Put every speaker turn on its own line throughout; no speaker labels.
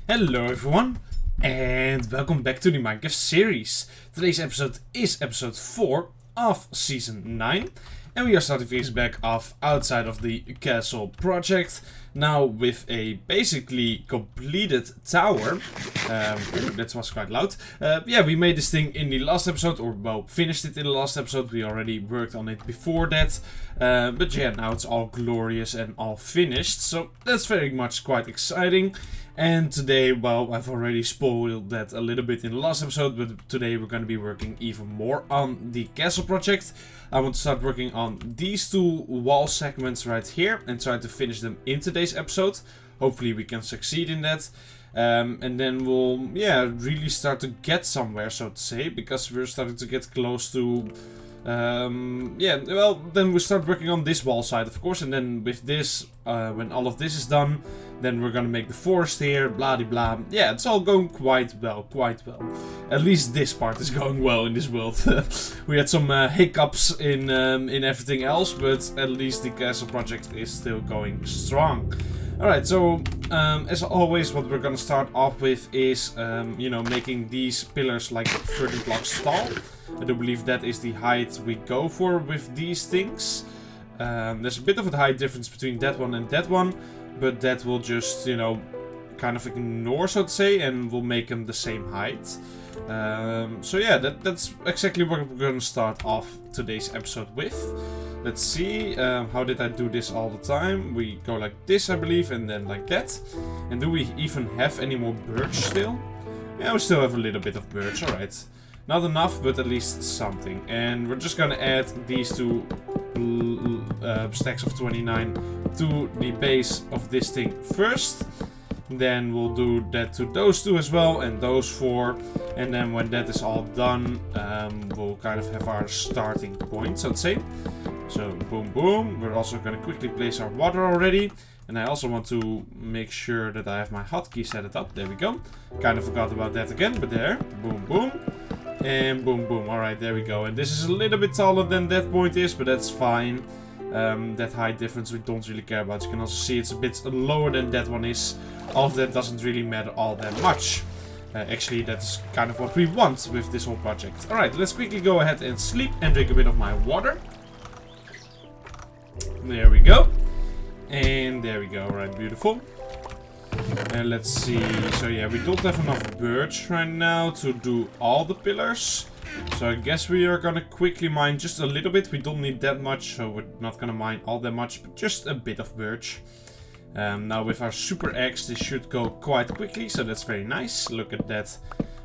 Hello everyone, and welcome back to the Minecraft series. Today's episode is episode 4 of season 9, and we are starting things back off outside of the castle project, now with a basically completed tower. That was quite loud. Yeah, we made this thing in the last episode, or well, finished it in the last episode. We already worked on it before that, but yeah, now it's all glorious and all finished, so that's very much quite exciting. And today, well, I've already spoiled that a little bit in the last episode, but today we're going to be working even more on the castle project. I want to start working on these two wall segments right here and try to finish them in today's episode. Hopefully we can succeed in that. And then we'll, yeah, really start to get somewhere, so to say, because we're starting to get close to... yeah, well, then we start working on this wall side, of course, and then with this, when all of this is done, then we're gonna make the forest here, blah de blah. Yeah, it's all going quite well, At least this part is going well in this world. We had some hiccups in everything else, but at least the castle project is still going strong. Alright, so as always, what we're gonna start off with is, you know, making these pillars like 30 blocks tall. I do believe that is the height we go for with these things. There's a bit of a height difference between that one and that one, but that will just, you know, kind of ignore, so to say, and we'll make them the same height. So yeah, that's exactly what we're gonna start off today's episode with. Let's see, how did I do this all the time? We go like this, I believe, and then like that. And do we even have any more birch still? Yeah, we still have a little bit of birch, alright. Not enough, but at least something. And we're just gonna add these two stacks of 29 to the base of this thing first. Then we'll do that to those two as well, and those four. And then when that is all done, we'll kind of have our starting point, so to say. So boom boom. We're also gonna quickly place our water already. And I also want to make sure that I have my hotkey set up. There we go. Kind of forgot about that again, but there. Boom boom. And boom boom. Alright, there we go. And this is a little bit taller than that point is, but that's fine. That height difference we don't really care about. You can also see it's a bit lower than that one is. All of that doesn't really matter all that much. Actually, that's kind of what we want with this whole project. Alright, let's quickly go ahead and sleep and drink a bit of my water. There we go. And there we go. Alright, beautiful. And let's see. So yeah, we don't have enough birch right now to do all the pillars. So I guess we are gonna quickly mine just a little bit. We don't need that much, so we're not gonna mine all that much, but just a bit of birch. Now with our super axe, this should go quite quickly, so that's very nice. Look at that,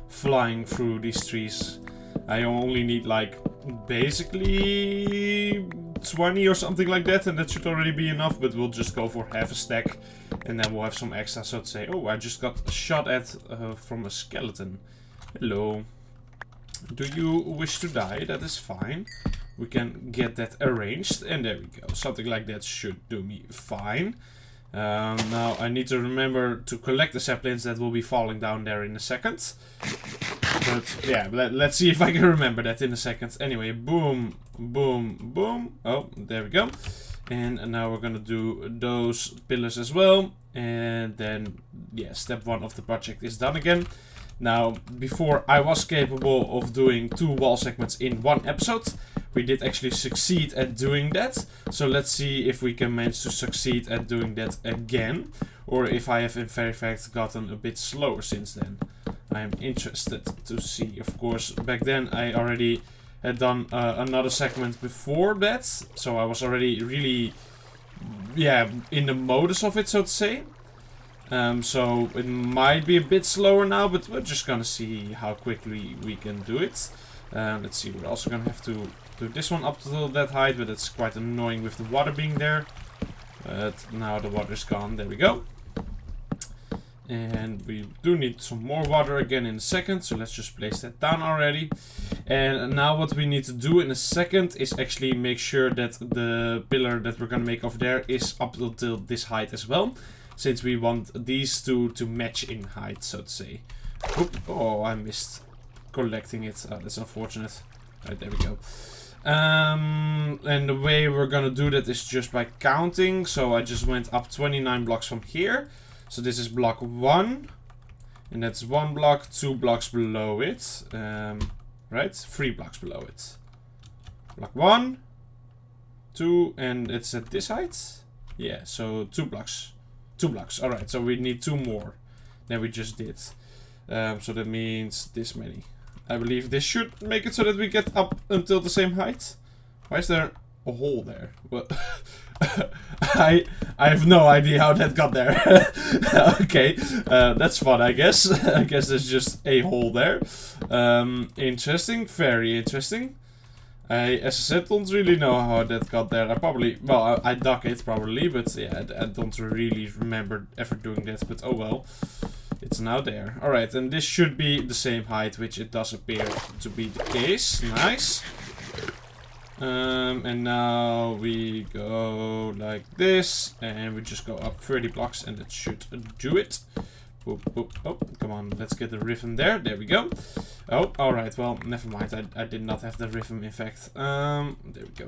flying through these trees. I only need like basically 20 or something like that, and that should already be enough, but we'll just go for half a stack, and then we'll have some extra, so to say. Oh, I just got shot at from a skeleton. Hello. Do you wish to die? That is fine. We can get that arranged, and there we go. Something like that should do me fine. Now I need to remember to collect the saplings that will be falling down there in a second. But yeah, let's see if I can remember that in a second. Anyway, boom, boom, boom. Oh, there we go. And now we're gonna do those pillars as well. And then, yeah, step 1 of the project is done again. Now, before I was capable of doing 2 wall segments in 1 episode. We did actually succeed at doing that. So let's see if we can manage to succeed at doing that again. Or if I have in fact gotten a bit slower since then. I am interested to see. Of course, back then I already had done another segment before that. So I was already really, yeah, in the modus of it, so to say. So it might be a bit slower now, but we're just gonna see how quickly we can do it. Let's see, we're also gonna have to do this one up to that height, but it's quite annoying with the water being there. But now the water's gone, there we go. And we do need some more water again in a second, so let's just place that down already. And now what we need to do in a second is actually make sure that the pillar that we're gonna make over there is up until this height as well. Since we want these two to match in height, so to say. Oop. Oh, I missed collecting it. Oh, that's unfortunate. Right, there we go. And the way we're gonna do that is just by counting. So I just went up 29 blocks from here. So this is block 1, And that's 1 block, 2 blocks below it. Right? 3 blocks below it. Block 1, 2, and it's at this height? Yeah, so 2 blocks. 2 blocks, alright, so we need 2 more than we just did. So that means this many. I believe this should make it so that we get up until the same height. Why is there a hole there? Well, I have no idea how that got there. Okay, that's fun, I guess. I guess there's just a hole there. Interesting, very interesting. As I said, don't really know how that got there. I probably, well, I dug it probably, but yeah, I don't really remember ever doing that. But oh well, it's now there. Alright, and this should be the same height, which it does appear to be the case. Nice. And now we go like this, and we just go up 30 blocks, and that should do it. Boop, boop. Oh, come on, let's get the rhythm there. There we go. Oh, alright, well, never mind. I did not have the rhythm, in fact. There we go.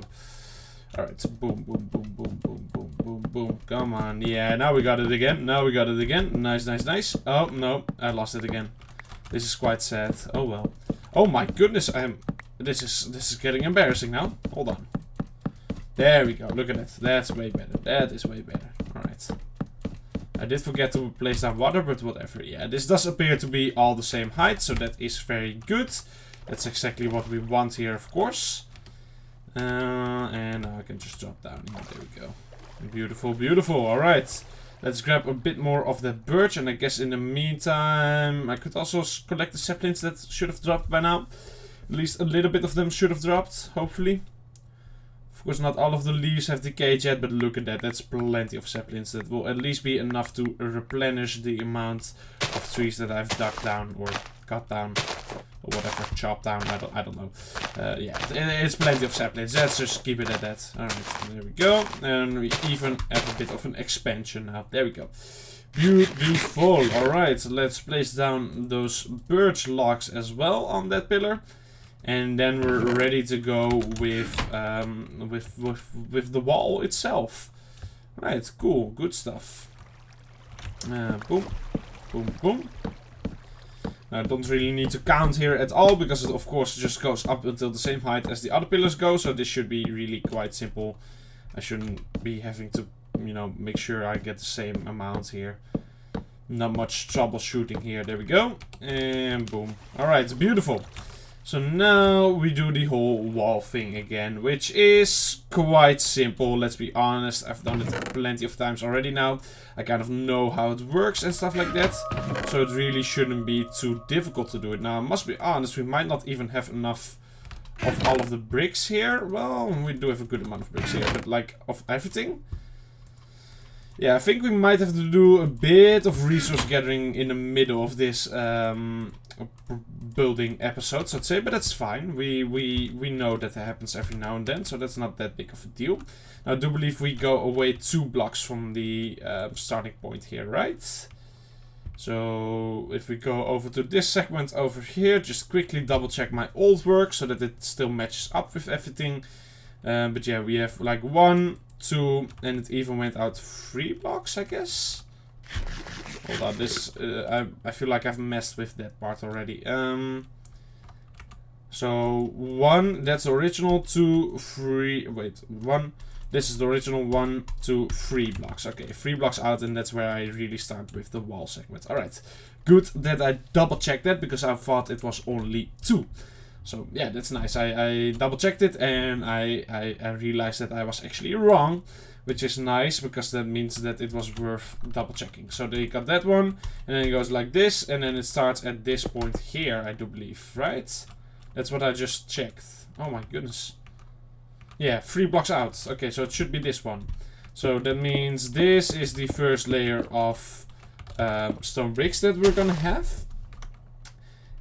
Alright, so boom, boom, boom, boom, boom, boom, boom, boom. Come on, yeah, now we got it again. Now we got it again. Nice, nice, nice. Oh, no, I lost it again. This is quite sad. Oh, well. Oh my goodness, this is getting embarrassing now. Hold on. There we go, look at it. That's way better. That is way better. Alright. I did forget to place down water, but whatever. Yeah, this does appear to be all the same height, so that is very good. That's exactly what we want here, of course. And now I can just drop down here. There we go. Beautiful, beautiful. Alright. Let's grab a bit more of that birch, and I guess in the meantime, I could also collect the saplings that should have dropped by now. At least a little bit of them should have dropped, hopefully. Of course, not all of the leaves have decayed yet, but look at that. That's plenty of saplings. That will at least be enough to replenish the amount of trees that I've dug down or cut down or whatever, chopped down. I don't know. Yeah, it's plenty of saplings. Let's just keep it at that. All right, there we go. And we even have a bit of an expansion now. There we go. Beautiful. All right, let's place down those birch logs as well on that pillar. And then we're ready to go with the wall itself. Right, cool, good stuff. Boom, boom, boom. Now I don't really need to count here at all, because it of course just goes up until the same height as the other pillars go. So this should be really quite simple. I shouldn't be having to, you know, make sure I get the same amount here. Not much troubleshooting here. There we go. And boom. Alright, beautiful. So now we do the whole wall thing again, which is quite simple, let's be honest. I've done it plenty of times already now. I kind of know how it works and stuff like that. So it really shouldn't be too difficult to do it. Now, I must be honest, we might not even have enough of all of the bricks here. Well, we do have a good amount of bricks here, but like of everything. Yeah, I think we might have to do a bit of resource gathering in the middle of this building episode, so I'd say, but that's fine. We know that happens every now and then, so that's not that big of a deal. Now, I do believe we go away 2 blocks from the starting point here, right? So if we go over to this segment over here, just quickly double check my old work so that it still matches up with everything. But yeah, we have like 1, 2, and it even went out 3 blocks, I guess. Hold on, this I feel like I've messed with that part already. So 1, that's original. 2, 3. Wait, 1. This is the original 1, 2, 3 blocks. Okay, 3 blocks out, and that's where I really start with the wall segment. All right, good that I double checked that, because I thought it was only 2. So yeah, that's nice. I double checked it, and I realized that I was actually wrong, which is nice, because that means that it was worth double checking. So they got that one, and then it goes like this, and then it starts at this point here, I do believe, right? That's what I just checked. Oh my goodness. Yeah, 3 blocks out. Okay, so it should be this one. So that means this is the first layer of stone bricks that we're gonna have.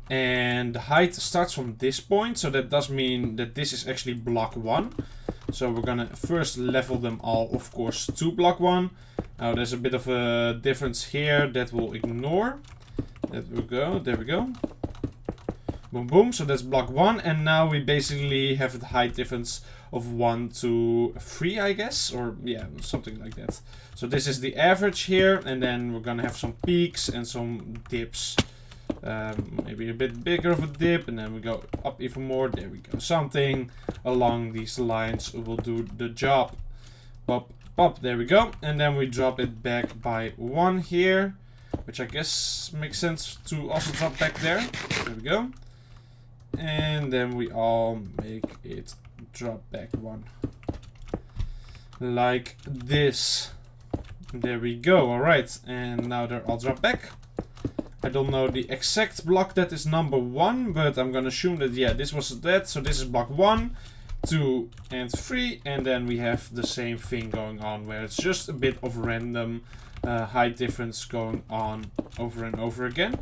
And the height starts from this point, so that does mean that this is actually block 1. So we're gonna first level them all, of course, to block 1. Now there's a bit of a difference here that we'll ignore. There we go, there we go. Boom, boom. So that's block 1. And now we basically have a height difference of 1 to 3, I guess. Or, yeah, something like that. So this is the average here. And then we're gonna have some peaks and some dips. Maybe a bit bigger of a dip. And then we go up even more. There we go. Something along these lines will do the job. Pop, pop. There we go. And then we drop it back by 1 here. Which I guess makes sense to also drop back there. There we go. And then we all make it drop back 1. Like this. There we go. Alright. And now they're all dropped back. I don't know the exact block that is number 1. But I'm gonna assume that, yeah, this was that. So this is block 1, 2, and 3. And then we have the same thing going on. Where it's just a bit of random height difference going on over and over again.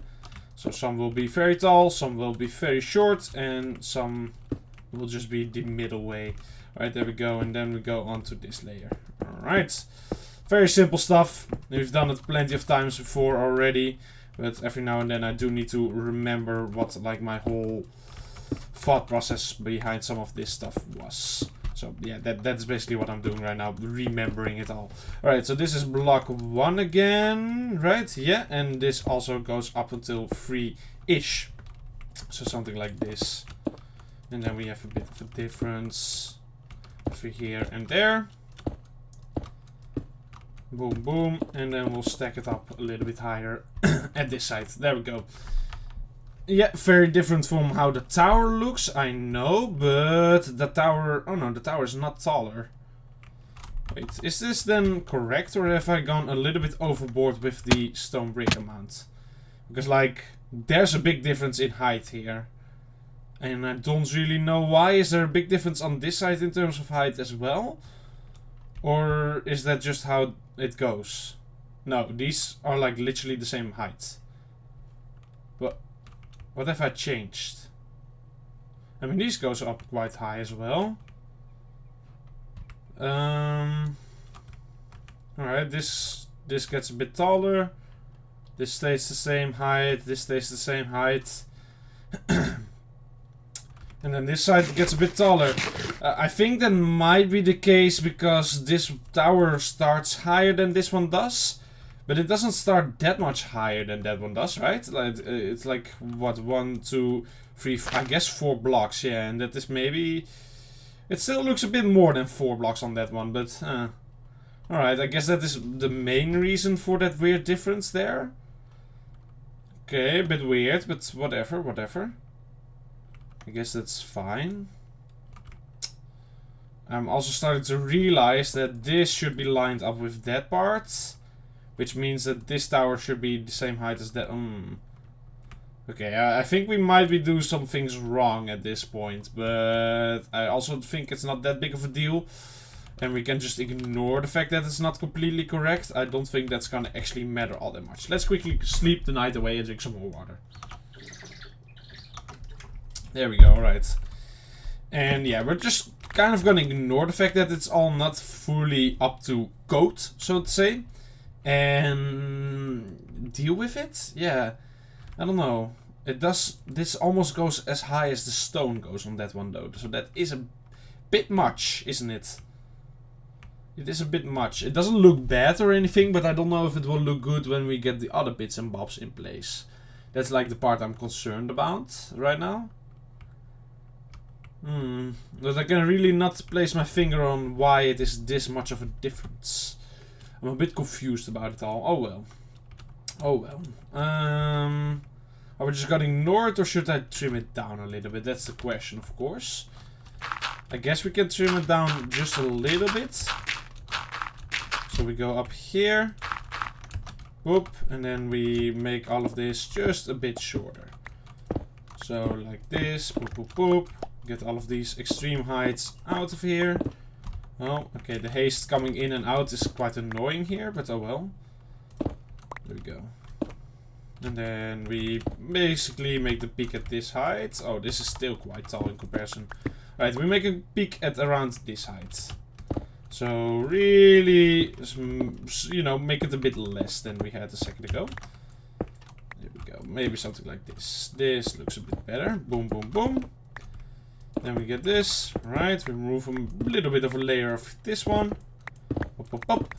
So some will be very tall, some will be very short, and some will just be the middle way. Alright, there we go, and then we go on to this layer. Alright, very simple stuff. We've done it plenty of times before already, but every now and then I do need to remember what like my whole thought process behind some of this stuff was. So yeah, that's basically what I'm doing right now, remembering it all. Alright, so this is block 1 again, right? Yeah, and this also goes up until 3-ish. So something like this. And then we have a bit of a difference over here and there. Boom, boom. And then we'll stack it up a little bit higher at this side. There we go. Yeah, very different from how the tower looks, I know, but the tower... Oh no, the tower is not taller. Wait, is this then correct, or have I gone a little bit overboard with the stone brick amount? Because, like, there's a big difference in height here. And I don't really know why. Is there a big difference on this side in terms of height as well? Or is that just how it goes? No, these are, like, literally the same height. But... what have I changed? I mean, these goes up quite high as well. Alright, this gets a bit taller. This stays the same height. This stays the same height. And then this side gets a bit taller. I think that might be the case because this tower starts higher than this one does. But it doesn't start that much higher than that one does, right? Like, it's like, what, 1, 2, 3, I guess 4 blocks, yeah. And that is maybe... it still looks a bit more than 4 blocks on that one, but... alright, I guess that is the main reason for that weird difference there. Okay, a bit weird, but whatever, whatever. I guess that's fine. I'm also starting to realize that this should be lined up with that part. Which means that this tower should be the same height as that. Okay, I think we might be doing some things wrong at this point. But I also think it's not that big of a deal. And we can just ignore the fact that it's not completely correct. I don't think that's gonna actually matter all that much. Let's quickly sleep the night away and drink some more water. There we go, alright. And yeah, we're just kind of gonna ignore the fact that it's all not fully up to code, so to say. And deal with it? Yeah, I don't know. It does. This almost goes as high as the stone goes on that one though. So that is a bit much, isn't it? It is a bit much. It doesn't look bad or anything, but I don't know if it will look good when we get the other bits and bobs in place. That's like the part I'm concerned about right now. But I can really not place my finger on why it is this much of a difference. I'm a bit confused about it all. Oh well. Oh well. Are we just gonna ignore it or should I trim it down a little bit? That's the question, of course. I guess we can trim it down just a little bit. So we go up here. Whoop. And then we make all of this just a bit shorter. So like this. Boop, boop, boop. Get all of these extreme heights out of here. Oh, okay, the haste coming in and out is quite annoying here, but oh well. There we go. And then we basically make the peak at this height. Oh, this is still quite tall in comparison. Right, we make a peak at around this height. So really, you know, make it a bit less than we had a second ago. There we go. Maybe something like this. This looks a bit better. Boom, boom, boom. Then we get this. Right, we remove a little bit of a layer of this one. Pop, pop, pop.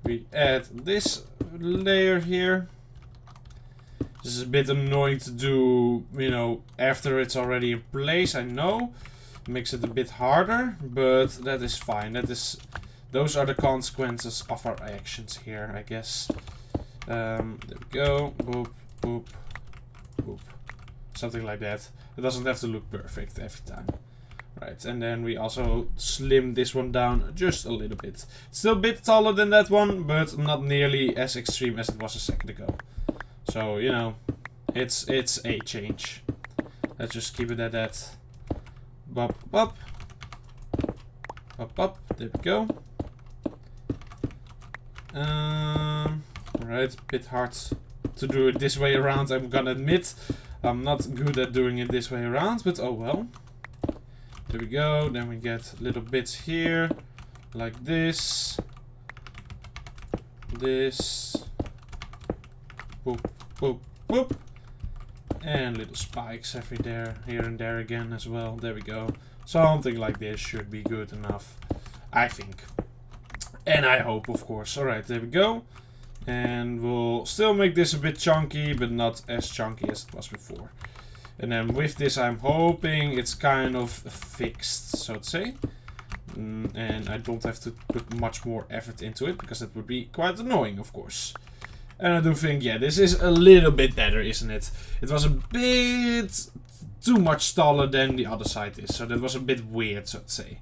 We add this layer here. This is a bit annoying to do, you know, after it's already in place, I know. Makes it a bit harder, but that is fine. Those are the consequences of our actions here, I guess. There we go. Boop, boop, boop. Something like that. It doesn't have to look perfect every time. Right, and then we also slim this one down just a little bit. Still a bit taller than that one, but not nearly as extreme as it was a second ago. So, you know, it's a change. Let's just keep it at that. Bop, bop. Bop, bop. There we go. Alright, a bit hard to do it this way around, I'm gonna admit. I'm not good at doing it this way around, but oh well. There we go, then we get little bits here, like this. This. Boop, boop, boop. And little spikes here and there again as well. There we go. Something like this should be good enough, I think. And I hope, of course. Alright, there we go. And we'll still make this a bit chunky, but not as chunky as it was before. And then with this, I'm hoping it's kind of fixed, so to say. And I don't have to put much more effort into it, because that would be quite annoying, of course. And I do think, yeah, this is a little bit better, isn't it? It was a bit too much taller than the other side is, so that was a bit weird, so to say.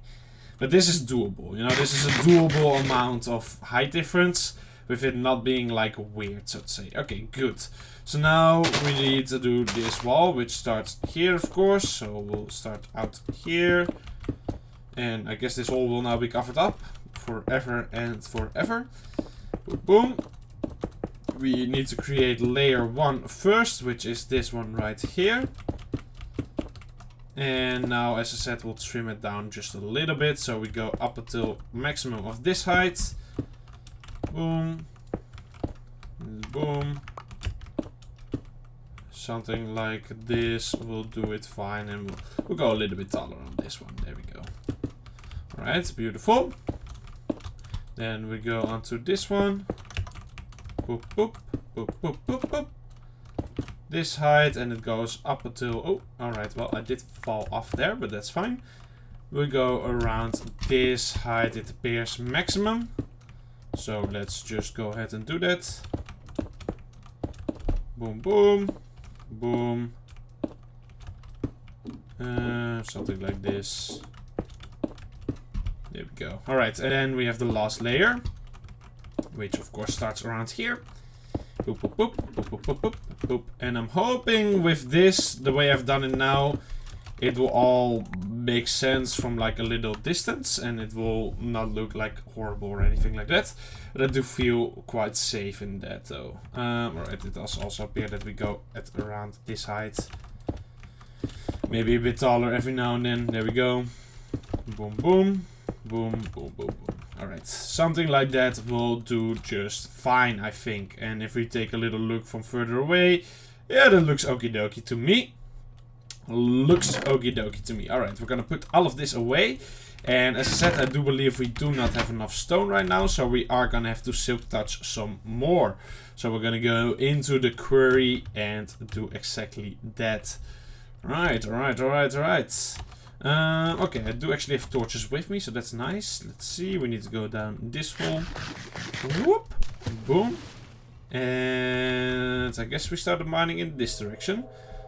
But this is doable, you know, this is a doable amount of height difference, with it not being like weird, so to say. Okay, good. So now we need to do this wall, which starts here, of course. So we'll start out here. And I guess this wall will now be covered up forever and forever. Boom, boom. We need to create layer 1 first, which is this one right here. And now, as I said, we'll trim it down just a little bit. So we go up until maximum of this height. Boom. Boom. Something like this will do it fine. And we'll go a little bit taller on this one. There we go. Alright, beautiful. Then we go onto this one. Boop, boop, boop, boop, boop, boop. This height, and it goes up until... Oh, alright, well, I did fall off there, but that's fine. We go around this height, it appears maximum. So let's just go ahead and do that. Boom, boom, boom. Something like this. There we go. Alright, and then we have the last layer, which of course starts around here. Boop, boop, boop, boop, boop, boop, boop, boop. And I'm hoping with this, the way I've done it now, it will all make sense from like a little distance, and it will not look like horrible or anything like that. But I do feel quite safe in that though. Alright, it does also appear that we go at around this height. Maybe a bit taller every now and then. There we go. Boom, boom. Boom, boom, boom, boom. Alright, something like that will do just fine, I think. And if we take a little look from further away, yeah, that looks okie dokie to me. Looks okie dokie to me. Alright, we're gonna put all of this away. And as I said, I do believe we do not have enough stone right now, so we are gonna have to silk touch some more. So we're gonna go into the quarry and do exactly that. Alright, alright, alright, alright. Okay, I do actually have torches with me, so that's nice. Let's see, we need to go down this hole. Whoop! Boom. And I guess we started mining in this direction.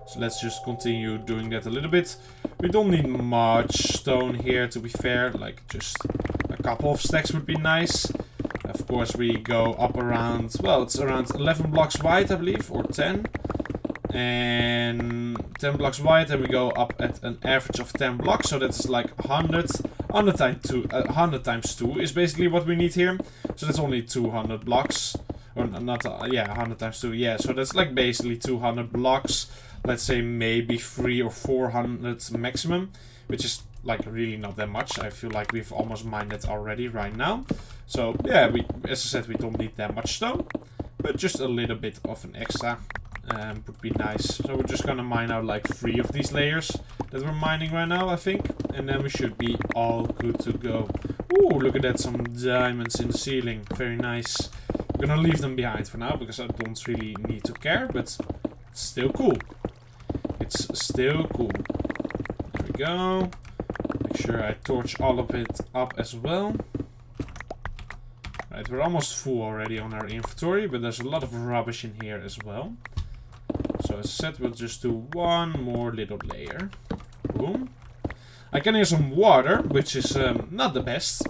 So let's just continue doing that a little bit. We don't need much stone here, to be fair. Like, just a couple of stacks would be nice. Of course, we go up around... Well, it's around 11 blocks wide, I believe, or 10. And 10 blocks wide, and we go up at an average of 10 blocks, so that's like 100 times 2 is basically what we need here. So that's only 200 blocks, or not, yeah, 100 times 2, yeah, so that's like basically 200 blocks. Let's say maybe 300 or 400 maximum, which is like really not that much. I feel like we've almost mined it already right now. So yeah, as I said, we don't need that much stone. but just a little bit of an extra would be nice. So we're just gonna mine out like 3 of these layers that we're mining right now, I think. And then we should be all good to go. Ooh, look at that, some diamonds in the ceiling. Very nice. I'm gonna leave them behind for now, because I don't really need to care, but it's still cool. It's still cool. There we go. Make sure I torch all of it up as well. Right, we're almost full already on our inventory, but there's a lot of rubbish in here as well. So as I said, we'll just do one more little layer. Boom. I can hear some water, which is not the best.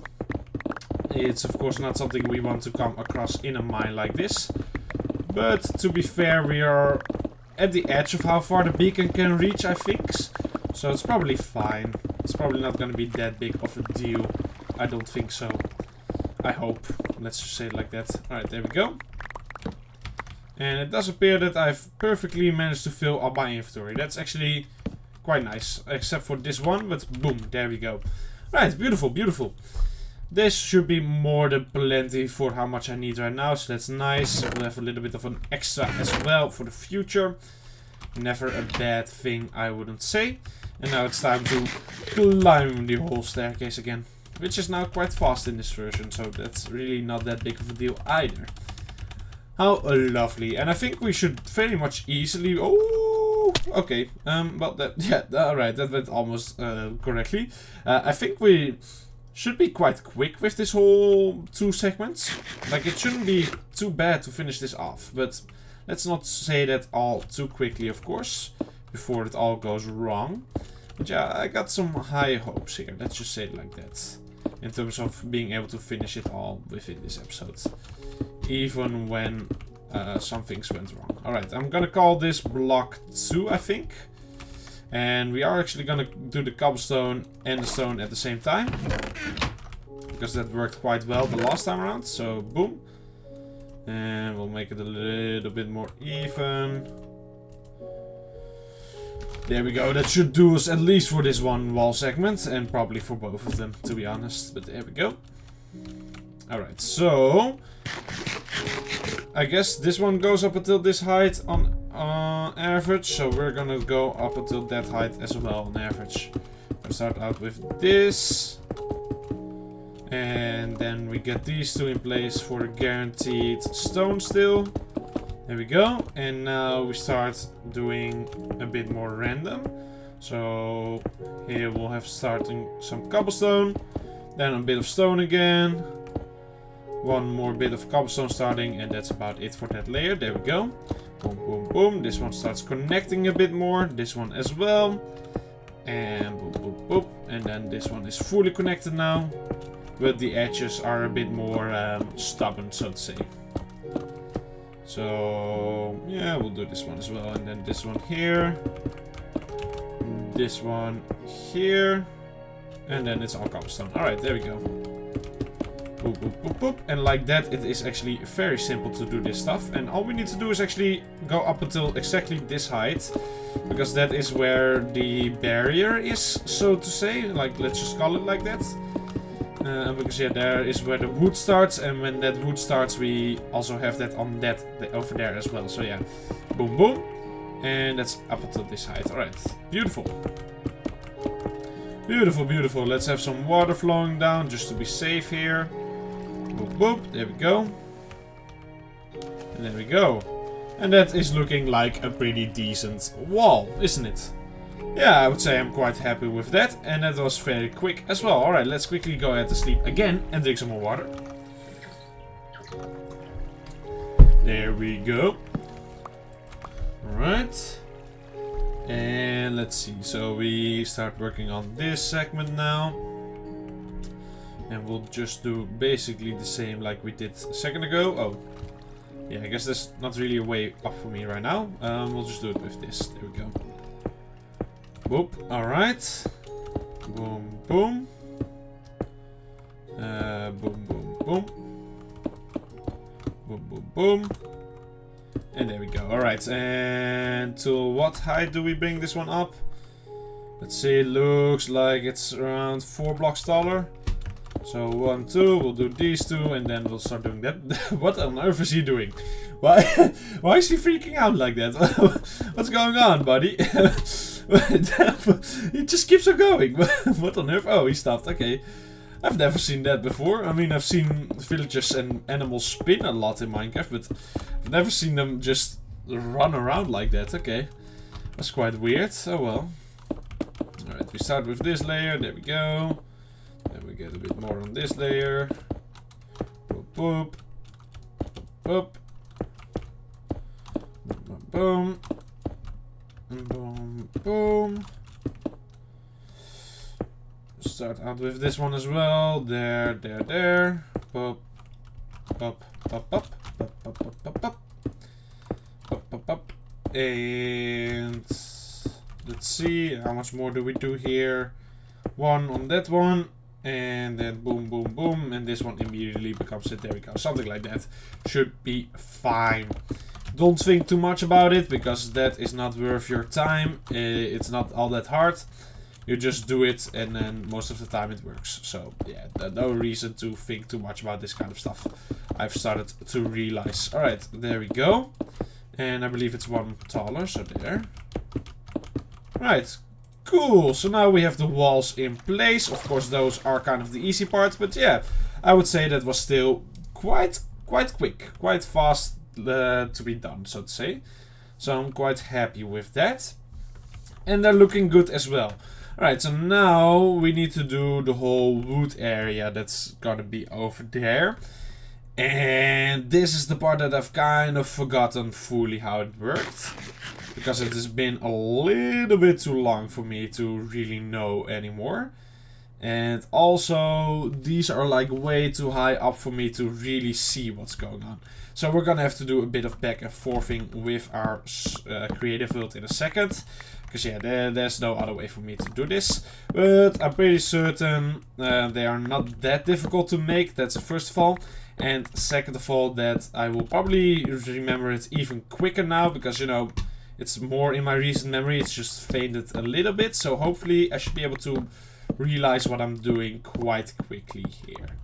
It's of course not something we want to come across in a mine like this. But to be fair, we are at the edge of how far the beacon can reach, I think. So it's probably fine. It's probably not going to be that big of a deal. I don't think so. I hope. Let's just say it like that. Alright, there we go. And it does appear that I've perfectly managed to fill up my inventory. That's actually quite nice. Except for this one, but boom, there we go. Right, beautiful, beautiful. This should be more than plenty for how much I need right now, so that's nice. We'll have a little bit of an extra as well for the future. Never a bad thing, I wouldn't say. And now it's time to climb the whole staircase again. Which is now quite fast in this version, so that's really not that big of a deal either. How lovely. And I think we should very much easily... Oh, okay. Well, that, yeah, alright, that went almost correctly. I think we should be quite quick with this whole 2 segments. Like, it shouldn't be too bad to finish this off, but let's not say that all too quickly, of course, before it all goes wrong. But yeah, I got some high hopes here, let's just say it like that. In terms of being able to finish it all within this episode. Even when some things went wrong. Alright, I'm gonna call this block 2, I think. And we are actually gonna do the cobblestone and the stone at the same time. Because that worked quite well the last time around. So, boom. And we'll make it a little bit more even. There we go. That should do us at least for this one wall segment. And probably for both of them, to be honest. But there we go. Alright, so... I guess this one goes up until this height on average, so we're gonna go up until that height as well on average. We'll start out with this, and then we get these 2 in place for a guaranteed stone still. There we go, and now we start doing a bit more random. So here we'll have starting some cobblestone, then a bit of stone again. One more bit of cobblestone starting, and that's about it for that layer. There we go. Boom, boom, boom. This one starts connecting a bit more. This one as well. And boop, boop, boop. And then this one is fully connected now. But the edges are a bit more stubborn, so to say. So, yeah, we'll do this one as well. And then this one here. This one here. And then it's all cobblestone. Alright, there we go. Boop, boop, boop, boop. And like that, it is actually very simple to do this stuff. And all we need to do is actually go up until exactly this height. Because that is where the barrier is, so to say. Like, let's just call it like that. Because, yeah, there is where the wood starts. And when that wood starts, we also have that on that over there as well. So, yeah. Boom, boom. And that's up until this height. Alright. Beautiful. Beautiful, beautiful. Let's have some water flowing down just to be safe here. Boop, boop. There we go. And there we go. And that is looking like a pretty decent wall, isn't it? Yeah, I would say I'm quite happy with that. And that was very quick as well. Alright, let's quickly go ahead to sleep again and drink some more water. There we go. Alright. And let's see. So we start working on this segment now. And we'll just do basically the same like we did a second ago. Oh. Yeah, I guess there's not really a way up for me right now. We'll just do it with this. There we go. Boop. Alright. Boom, boom. Boom, boom, boom. Boom, boom, boom. And there we go. Alright. And to what height do we bring this one up? Let's see. It looks like it's around 4 blocks taller. So 1, 2, we'll do these 2, and then we'll start doing that. What on earth is he doing? Why? Why is he freaking out like that? What's going on, buddy? He just keeps on going. What on earth? Oh, he stopped. Okay. I've never seen that before. I mean, I've seen villagers and animals spin a lot in Minecraft, but I've never seen them just run around like that. Okay. That's quite weird. Oh well. Alright, we start with this layer. There we go. Then we get a bit more on this layer. Boop, boop. Boop. Boom. Boom. Boom. Start out with this one as well. There, there, there. Pop, pop, pop, pop, pop, pop, pop, pop, pop, pop, pop, pop. And let's see how much more do we do here. One on that one, and then boom, boom, boom, and this one immediately becomes it. There we go. Something like that should be fine. Don't think too much about it because that is not worth your time. It's not all that hard. You just do it and then most of the time it works. So yeah, no reason to think too much about this kind of stuff. I've started to realize. Alright, there we go. And I believe it's one taller, so there. Right, cool. So now we have the walls in place. Of course, those are kind of the easy part. But yeah, I would say that was still quite quick. Quite fast to be done, so to say. So I'm quite happy with that. And they're looking good as well. Alright, so now we need to do the whole wood area that's gonna be over there. And this is the part that I've kind of forgotten fully how it worked. Because it has been a little bit too long for me to really know anymore. And also, these are like way too high up for me to really see what's going on. So we're gonna have to do a bit of back and forthing with our creative build in a second. Because yeah, there's no other way for me to do this. But I'm pretty certain they are not that difficult to make. That's first of all. And second of all, that I will probably remember it even quicker now. Because, you know, it's more in my recent memory. It's just faded a little bit. So hopefully I should be able to realize what I'm doing quite quickly here.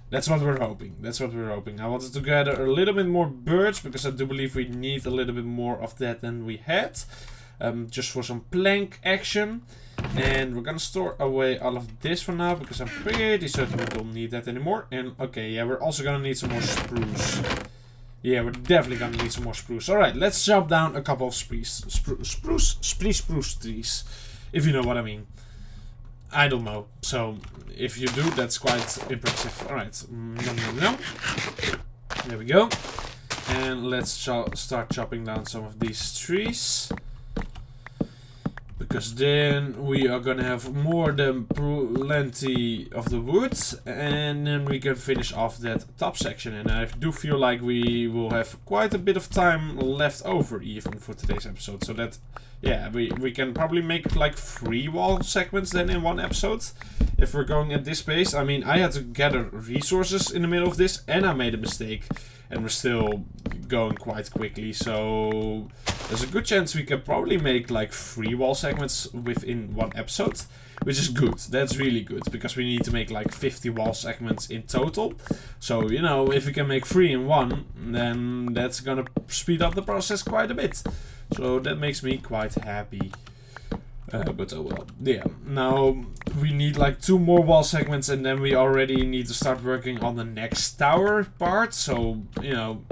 That's what we're hoping. That's what we're hoping. I wanted to gather a little bit more birch. Because I do believe we need a little bit more of that than we had. Just for some plank action. And we're gonna store away all of this for now, because I'm pretty certain we don't need that anymore. And okay, yeah, we're also gonna need some more spruce. Yeah, we're definitely gonna need some more spruce. Alright, let's chop down a couple of spruce trees. If you know what I mean. I don't know. So, if you do, that's quite impressive. Alright, there we go. And let's start chopping down some of these trees. Because then we are gonna have more than plenty of the wood, and then we can finish off that top section. And I do feel like we will have quite a bit of time left over even for today's episode. So that, yeah, we can probably make like 3 wall segments then in one episode. If we're going at this pace. I mean, I had to gather resources in the middle of this, and I made a mistake. And we're still going quite quickly, so there's a good chance we can probably make like 3 wall segments within one episode, which is good. That's really good, because we need to make like 50 wall segments in total. So, you know, if we can make 3 in one, then that's gonna speed up the process quite a bit. So that makes me quite happy. But oh well. Yeah, now we need like 2 more wall segments, and then we already need to start working on the next tower part. So, you know,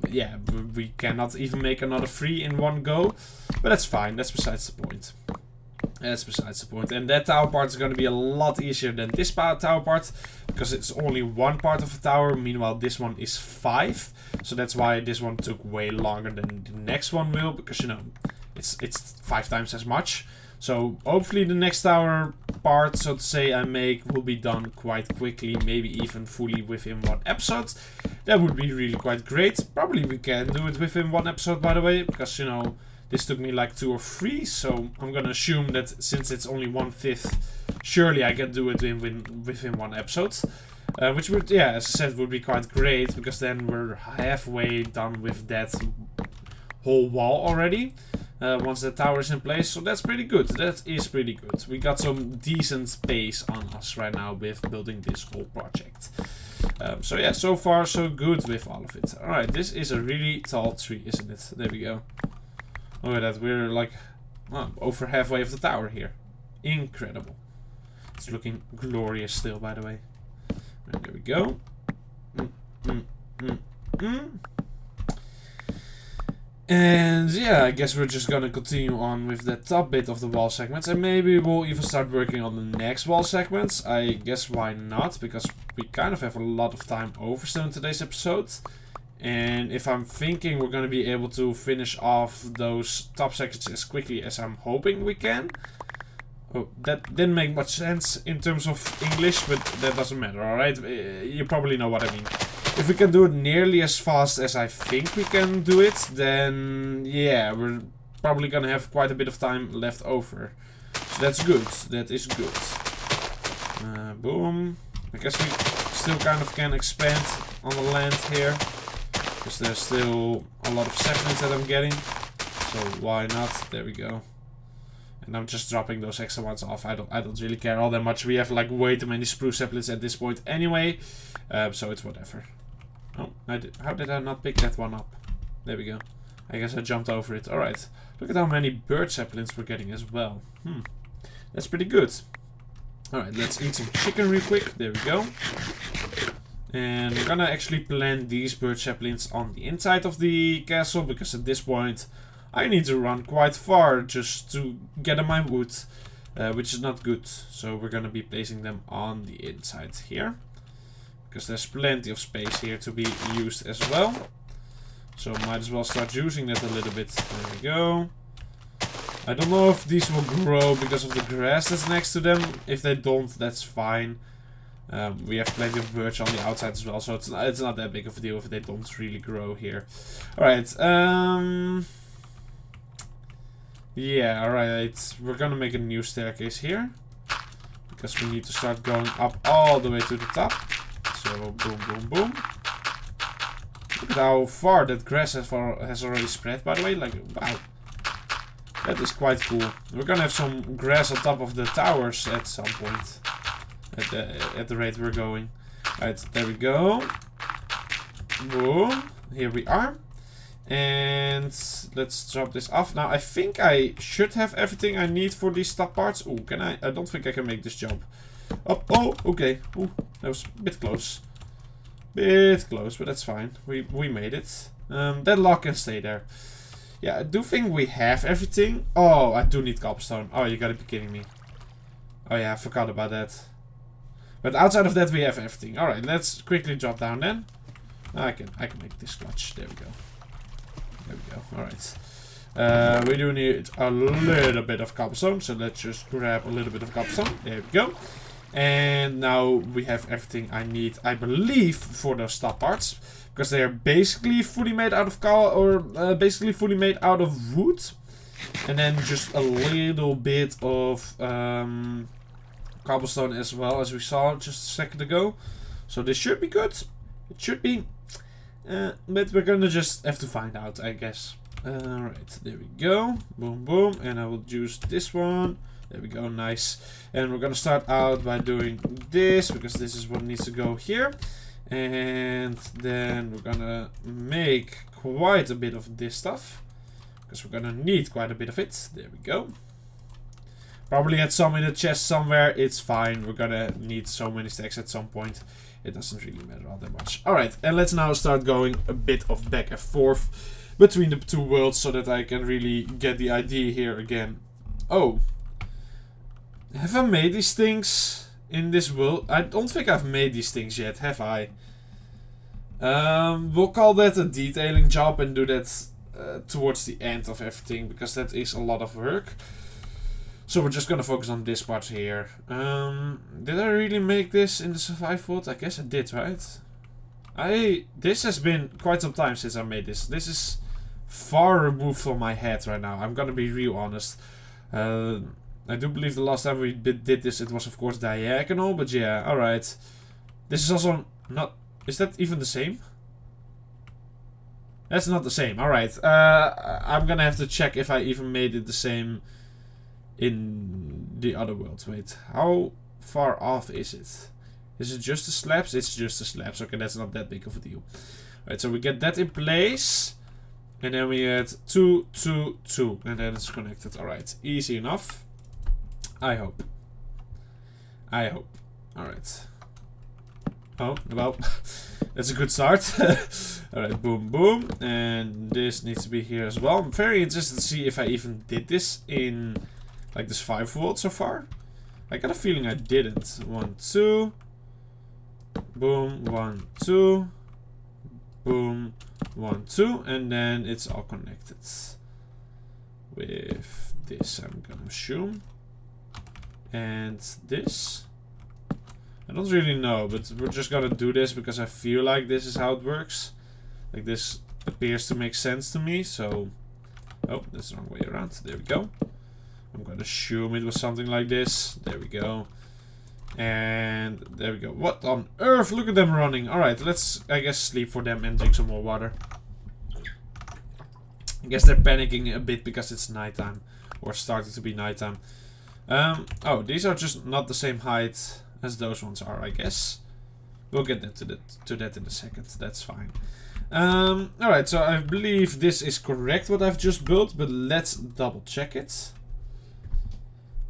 yeah, we cannot even make another 3 in one go. But that's fine, that's besides the point. That's besides the point. And that tower part is going to be a lot easier than this tower part, because it's only 1 part of a tower. Meanwhile, this one is 5. So that's why this one took way longer than the next one will, because, you know, it's 5 times as much. So hopefully the next tower part, so to say, I make will be done quite quickly, maybe even fully within one episode. That would be really quite great. Probably we can do it within one episode, by the way, because, you know, this took me like 2 or 3, so I'm gonna assume that since it's only 1/5, surely I can do it within one episode. Which would, yeah, as I said, would be quite great, because then we're halfway done with that whole wall already. Once the tower is in place, so that's pretty good. That is pretty good. We got some decent pace on us right now with building this whole project. So yeah, so far so good with all of it. Alright, this is a really tall tree, isn't it? There we go. Look at that, we're like over halfway of the tower here. Incredible. It's looking glorious still, by the way. And there we go. And yeah, I guess we're just gonna continue on with the top bit of the wall segments, and maybe we'll even start working on the next wall segments. I guess why not, because we kind of have a lot of time over still in today's episode. And if I'm thinking we're gonna be able to finish off those top sections as quickly as I'm hoping we can. Oh, that didn't make much sense in terms of English, but that doesn't matter, alright? You probably know what I mean. If we can do it nearly as fast as I think we can do it, then yeah, we're probably gonna have quite a bit of time left over. So that's good. That is good. Boom. I guess we still kind of can expand on the land here, because there's still a lot of saplings that I'm getting. So why not? There we go. And I'm just dropping those extra ones off. I don't really care all that much. We have like way too many spruce saplings at this point anyway. So it's whatever. Oh, how did I not pick that one up? There we go. I guess I jumped over it. Alright. Look at how many bird saplings we're getting as well. That's pretty good. Alright, let's eat some chicken real quick. There we go. And we're gonna actually plant these bird saplings on the inside of the castle, because at this point I need to run quite far just to get my wood, which is not good. So we're gonna be placing them on the inside here, because there's plenty of space here to be used as well. So might as well start using that a little bit. There we go. I don't know if these will grow because of the grass that's next to them. If they don't, that's fine. We have plenty of birds on the outside as well, so it's not that big of a deal if they don't really grow here. Alright, yeah, alright. We're gonna make a new staircase here, because we need to start going up all the way to the top. So, boom, boom, boom. Look at how far that grass has already spread, by the way. Like, wow. That is quite cool. We're gonna have some grass on top of the towers at some point. At the rate we're going. Alright, there we go. Boom. Here we are. And let's drop this off. Now, I think I should have everything I need for these top parts. Oh, can I? I don't think I can make this jump. Oh, okay. Ooh, that was a bit close. Bit close, but that's fine. We made it. That lock can stay there. Yeah, I do think we have everything. Oh, I do need cobblestone. Oh, you gotta be kidding me. Oh yeah, I forgot about that. But outside of that, we have everything. Alright, let's quickly drop down then. I can make this clutch. There we go. There we go. Alright. We do need a little bit of cobblestone, so let's just grab a little bit of cobblestone. There we go. And now we have everything I need, I believe, for those top parts. Because they are basically fully made out of basically fully made out of wood. And then just a little bit of cobblestone as well, as we saw just a second ago. So this should be good. It should be. But we're gonna just have to find out, I guess. Alright, there we go. Boom, boom. And I will use this one. There we go, nice. And we're gonna start out by doing this, because this is what needs to go here. And then we're gonna make quite a bit of this stuff, because we're gonna need quite a bit of it. There we go. Probably had some in the chest somewhere. It's fine. We're gonna need so many stacks at some point. It doesn't really matter all that much. Alright, and let's now start going a bit of back and forth between the two worlds, so that I can really get the idea here again. Oh. Have I made these things in this world? I don't think I've made these things yet, have I? We'll call that a detailing job and do that towards the end of everything, because that is a lot of work. So we're just gonna focus on this part here. Did I really make this in the survive world? I guess I did, right? This has been quite some time since I made this. This is far removed from my head right now. I'm gonna be real honest. I do believe the last time we did this, it was of course diagonal, but yeah, alright. This is also not... Is that even the same? That's not the same, alright. I'm gonna have to check if I even made it the same in the other world. Wait, how far off is it? Is it just the slabs? It's just the slabs. Okay, that's not that big of a deal. Alright, so we get that in place. And then we add 2, 2, 2. And then it's connected. Alright, easy enough. I hope. I hope. Alright. Oh, well, that's a good start. Alright, boom, boom. And this needs to be here as well. I'm very interested to see if I even did this in, like, this 5 volt so far. I got a feeling I didn't. 1, 2. Boom, 1, 2. Boom, 1, 2. And then it's all connected with this, I'm gonna assume. And this. I don't really know, but we're just gonna do this because I feel like this is how it works. Like, this appears to make sense to me, so... Oh, that's the wrong way around. There we go. I'm gonna assume it was something like this. There we go. And there we go. What on earth? Look at them running. Alright, let's, I guess, sleep for them and drink some more water. I guess they're panicking a bit because it's nighttime. Or starting to be nighttime. Oh, these are just not the same height as those ones are, I guess. We'll get that to that in a second. That's fine. Alright, so I believe this is correct what I've just built, but let's double check it.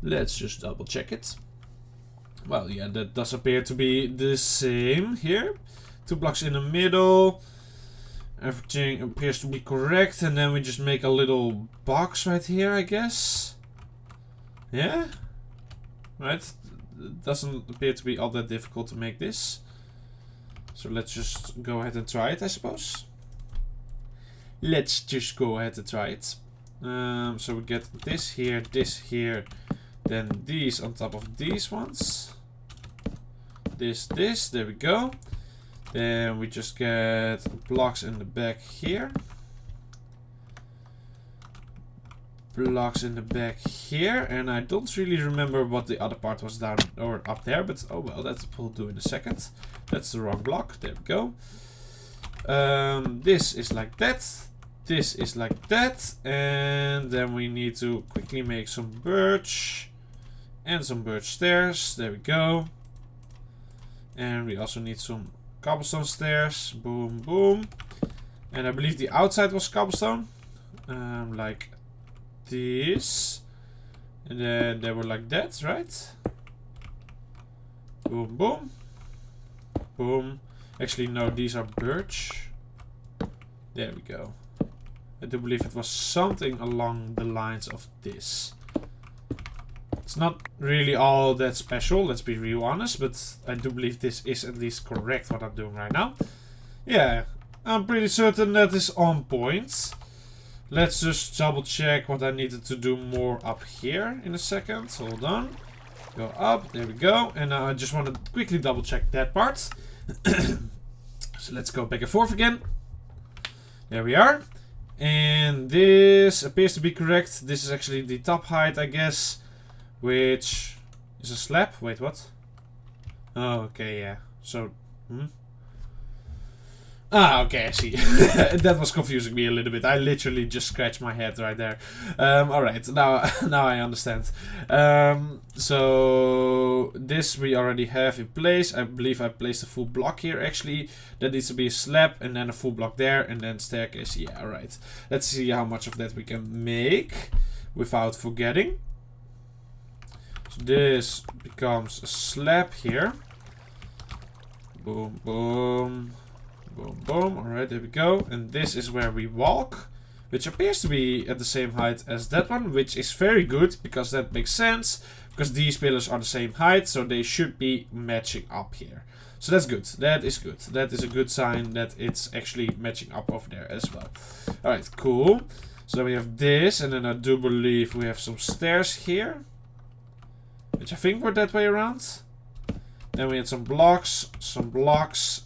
Let's just double check it. Well, yeah, that does appear to be the same here. 2 blocks in the middle. Everything appears to be correct, and then we just make a little box right here, I guess. Yeah? Right? It doesn't appear to be all that difficult to make this. So let's just go ahead and try it, I suppose. Let's just go ahead and try it. So we get this here, then these on top of these ones. This, there we go. Then we just get blocks in the back here. Blocks in the back here, and I don't really remember what the other part was down or up there, but oh well, that we'll do in a second. That's the wrong block. There we go. This is like that. This is like that, and then we need to quickly make some birch and some birch stairs. There we go. And we also need some cobblestone stairs. Boom, boom. And I believe the outside was cobblestone, like this, and then they were like that, right? Boom, boom, boom. Actually, no, these are birch. There we go. I do believe it was something along the lines of this. It's not really all that special, let's be real honest, but I do believe this is at least correct what I'm doing right now. Yeah, I'm pretty certain that is on point. Let's just double check what I needed to do more up here in a second. Hold on. Go up. There we go. And now I just want to quickly double check that part. So let's go back and forth again. There we are. And this appears to be correct. This is actually the top height, I guess. Which is a slab. Wait, what? Oh, okay, yeah. So, Ah, okay, I see. That was confusing me a little bit. I literally just scratched my head right there. Alright, now I understand. So this we already have in place. I believe I placed a full block here actually. That needs to be a slab and then a full block there and then staircase. Yeah, alright. Let's see how much of that we can make without forgetting. So this becomes a slab here. Boom, boom. Boom, boom. Alright, there we go. And this is where we walk, which appears to be at the same height as that one, which is very good because that makes sense, because these pillars are the same height, so they should be matching up here. So that's good. That is good. That is a good sign that it's actually matching up over there as well. Alright, cool. So then we have this, and then I do believe we have some stairs here, which I think were that way around. Then we had some blocks,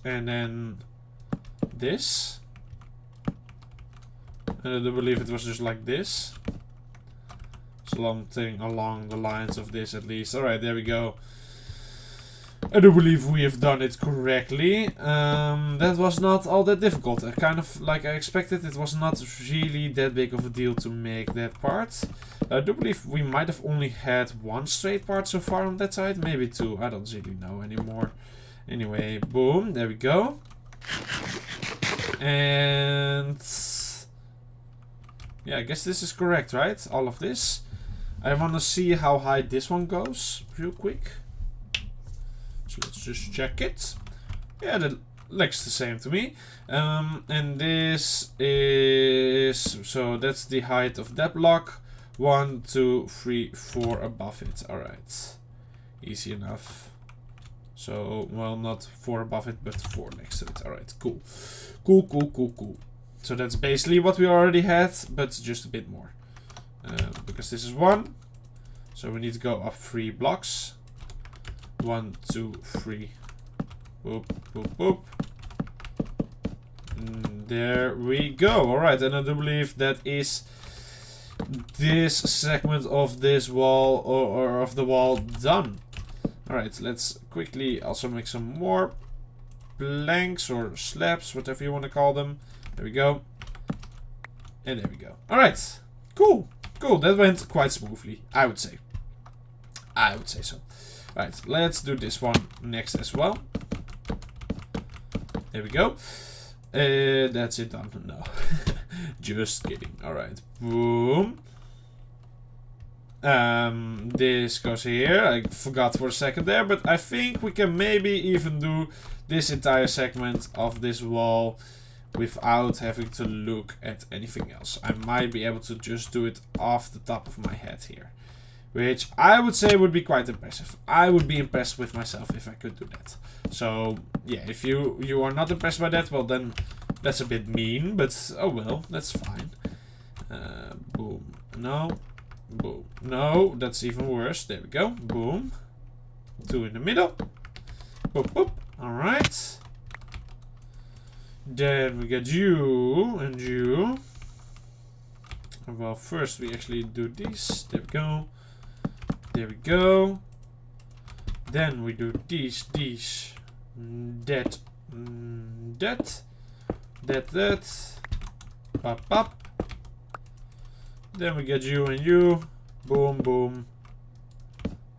and then this. And I do believe it was just like this. Something along the lines of this at least. Alright, there we go. I do believe we have done it correctly. That was not all that difficult. Kind of like I expected, it was not really that big of a deal to make that part. I do believe we might have only had one straight part so far on that side. Maybe two, I don't really know anymore. Anyway, boom, there we go. And yeah, I guess this is correct, right? All of this. I want to see how high this one goes real quick. So let's just check it. Yeah, that looks the same to me. And this is, so that's the height of that block. 1, 2, 3, 4 above it. Alright. Easy enough. So, well, not 4 above it, but 4 next to it. Alright, cool. Cool. So that's basically what we already had, but just a bit more. Because this is 1. So we need to go up 3 blocks. 1, 2, 3. Boop, boop, boop. There we go. Alright, and I do believe that is this segment of this wall, or of the wall, done. Alright, let's quickly also make some more planks or slabs, whatever you want to call them. There we go. And there we go. Alright, cool. Cool, that went quite smoothly, I would say. I would say so. Alright, let's do this one next as well. There we go. That's it done. No. Just kidding. Alright. Boom. This goes here. I forgot for a second there, but I think we can maybe even do this entire segment of this wall without having to look at anything else. I might be able to just do it off the top of my head here, which I would say would be quite impressive. I would be impressed with myself if I could do that. So yeah, if you are not impressed by that, well then that's a bit mean, but oh well, that's fine. Boom. No. Boom. No, that's even worse. There we go. Boom. 2 in the middle. Boop, boop. Alright. Then we get you and you. Well, first we actually do these. There we go. There we go. Then we do these, that, that. Pop, pop. Then we get you and you. Boom, boom.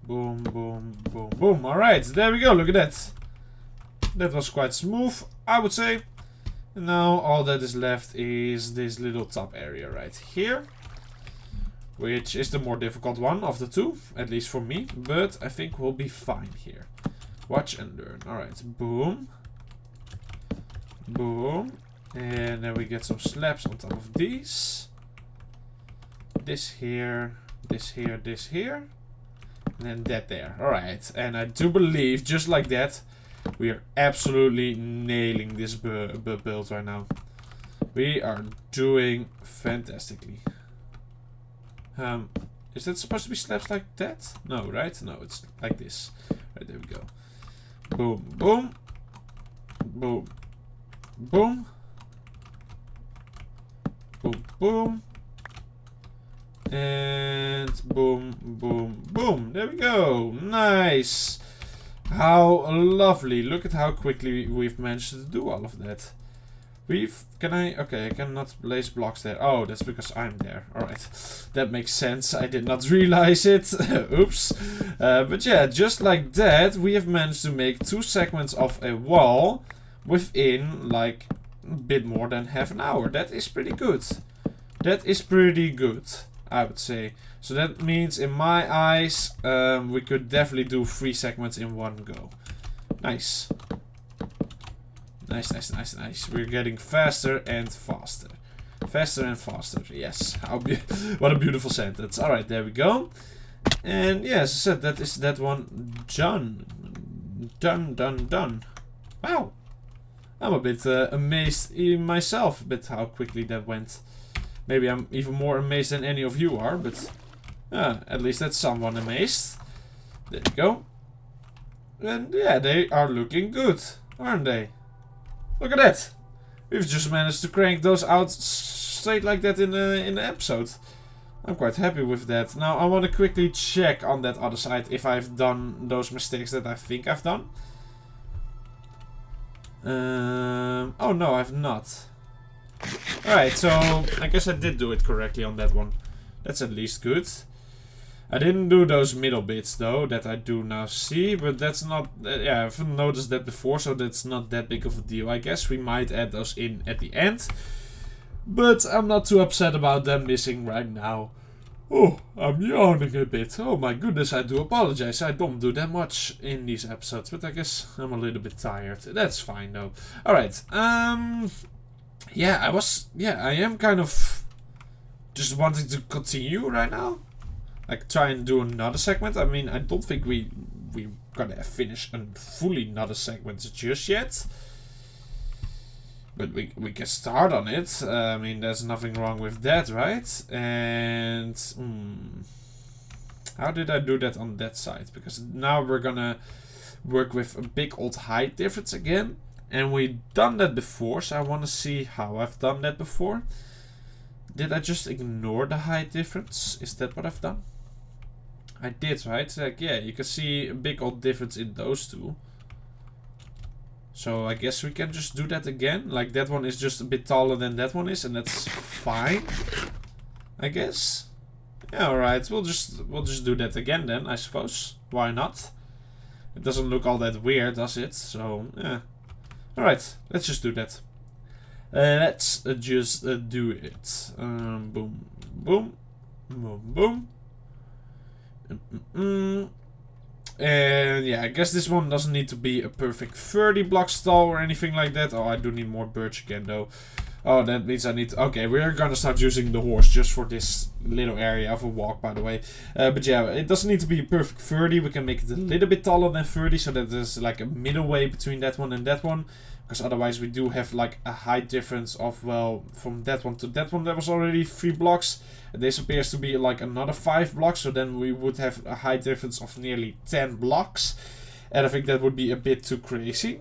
Boom, boom, boom, boom. Alright, there we go. Look at that. That was quite smooth, I would say. And now all that is left is this little top area right here, which is the more difficult one of the two, at least for me, but I think we'll be fine here. Watch and learn. Alright, boom. Boom. And then we get some slabs on top of these. This here, this here, this here. And then that there. Alright, and I do believe, just like that, we are absolutely nailing this build right now. We are doing fantastically. Is that supposed to be slabs like that? No, right? No, it's like this. Right, there we go. Boom, boom. Boom. Boom. Boom, boom. And boom, boom, boom. There we go. Nice. How lovely. Look at how quickly we've managed to do all of that. Okay, I cannot place blocks there. Oh, that's because I'm there. Alright. That makes sense. I did not realize it. Oops. But yeah, just like that, we have managed to make 2 segments of a wall within, like, a bit more than half an hour. That is pretty good. That is pretty good, I would say. So that means, in my eyes, we could definitely do 3 segments in one go. Nice. Nice, nice, nice, nice. We're getting faster and faster. Faster and faster, yes. What a beautiful sentence. Alright, there we go. And yeah, as I said, that is that one done. Done, done, done. Wow. I'm a bit amazed in myself, a bit how quickly that went. Maybe I'm even more amazed than any of you are, but at least that's someone amazed. There we go. And yeah, they are looking good, aren't they? Look at that! We've just managed to crank those out straight like that in the episode. I'm quite happy with that. Now I want to quickly check on that other side if I've done those mistakes that I think I've done. Oh no, I've not. Alright, so I guess I did do it correctly on that one. That's at least good. I didn't do those middle bits though, that I do now see, but that's not, yeah, I haven't noticed that before, so that's not that big of a deal. I guess we might add those in at the end, but I'm not too upset about them missing right now. Oh, I'm yawning a bit. Oh my goodness, I do apologize. I don't do that much in these episodes, but I guess I'm a little bit tired. That's fine though. Alright, yeah, I am kind of just wanting to continue right now. Like, try and do another segment. I mean, I don't think we're gonna finish a fully another segment just yet. But we can start on it. I mean, there's nothing wrong with that, right? And how did I do that on that side? Because now we're gonna work with a big old height difference again. And we've done that before, so I want to see how I've done that before. Did I just ignore the height difference? Is that what I've done? I did, right? Like, yeah, you can see a big old difference in those two. So I guess we can just do that again. Like, that one is just a bit taller than that one is, and that's fine, I guess. Yeah, alright, we'll just do that again then, I suppose. Why not? It doesn't look all that weird, does it? So, yeah. Alright, let's just do that. Let's just do it. Boom, boom, boom, boom. And yeah, I guess this one doesn't need to be a perfect 30 blocks tall or anything like that. Oh, I do need more birch again though. Oh, that means I need to... Okay, we're gonna start using the horse just for this little area of a walk, by the way. But yeah, it doesn't need to be a perfect 30. We can make it a little bit taller than 30, so that there's like a middle way between that one and that one. Because otherwise we do have like a height difference of, well, from that one to that one that was already 3 blocks. This appears to be like another 5 blocks, so then we would have a height difference of nearly 10 blocks. And I think that would be a bit too crazy.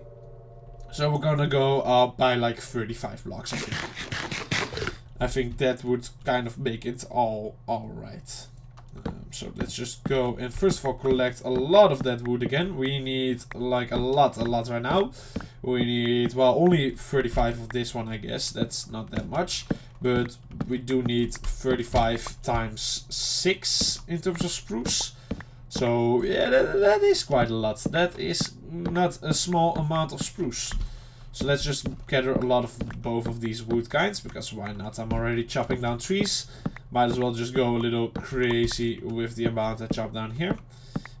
So we're gonna go up by like 35 blocks, I think. I think that would kind of make it all right. So let's just go and first of all collect a lot of that wood again. We need like a lot right now. We need, well, only 35 of this one, I guess. That's not that much. But we do need 35 times 6 in terms of spruce. So yeah, that is quite a lot. That is not a small amount of spruce. So let's just gather a lot of both of these wood kinds, because why not? I'm already chopping down trees. Might as well just go a little crazy with the amount I chop down here.